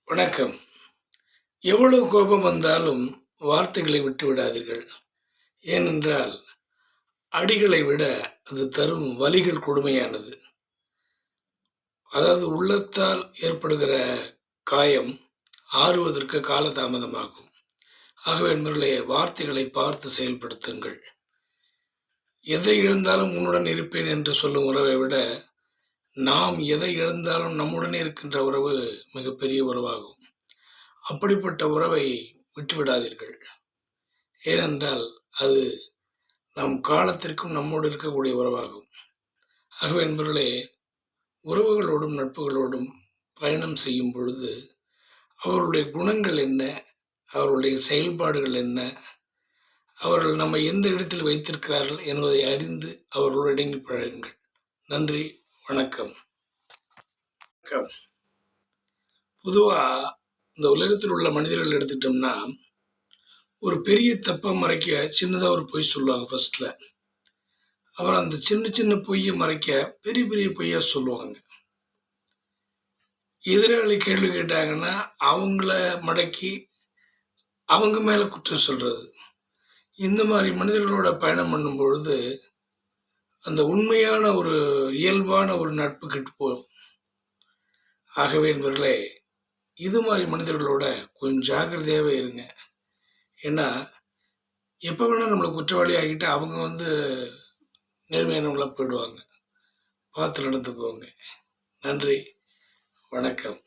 வணக்கம். எவ்வளவு கோபம் வந்தாலும் வார்த்தைகளை விட்டு விடாதீர்கள். ஏனென்றால், அடிகளை விட அது தரும் வலிகள் கொடுமையானது. அதாவது உள்ளத்தால் ஏற்படுகிற காயம் ஆறுவதற்கு காலதாமதமாகும். ஆகவே நண்பர்களே, வார்த்தைகளை பார்த்து செயல்படுத்துங்கள். எதை இழந்தாலும் உன்னுடன் இருப்பேன் என்று சொல்லும் உறவை விட, நாம் எதை இழந்தாலும் நம்முடனே இருக்கின்ற உறவு மிகப்பெரிய உறவாகும். அப்படிப்பட்ட உறவை விட்டுவிடாதீர்கள். ஏனென்றால், அது நம் காலத்திற்கும் நம்மோடு இருக்கக்கூடிய உறவாகும். ஆகவே நண்பர்களே, உறவுகளோடும் நட்புகளோடும் பயணம் செய்யும் பொழுது அவர்களுடைய குணங்கள் என்ன, அவர்களுடைய செயல்பாடுகள் என்ன, அவர்கள் நம்மை எந்த இடத்தில் வைத்திருக்கிறார்கள் என்பதை அறிந்து அவர்களோடு இணங்கி பழகுங்கள். நன்றி, வணக்கம். பொதுவா இந்த உலகத்தில் உள்ள மனிதர்கள் எடுத்துட்டோம்னா, ஒரு பெரிய தப்ப மறைக்க சின்னதா ஒரு பொய் சொல்லுவாங்க ஃபர்ஸ்ட்ல. அப்புறம் அந்த சின்ன சின்ன பொய்ய மறைக்க பெரிய பெரிய பொய்யா சொல்லுவாங்க. எதிராளி கேள்வி கேட்டாங்கன்னா, அவங்கள மடக்கி அவங்க மேல குற்றம் சொல்றது. இந்த மாரி மனிதர்களோட பயணம் பண்ணும்பொழுது, அந்த உண்மையான ஒரு இயல்பான ஒரு நட்பு கெட்டுப் போகும். ஆகவே நண்பர்களே, இது மாரி மனிதர்களோட கொஞ்சம் ஜாக்கிரதையாவே இருங்க. ஏன்னா, எப்ப வேணா நம்மள குற்றவாளி ஆக்கிட்டு அவங்க நேர்மையானவங்களா போயிடுவாங்க. பார்த்து நடந்துக்கோங்க. நன்றி, வணக்கம்.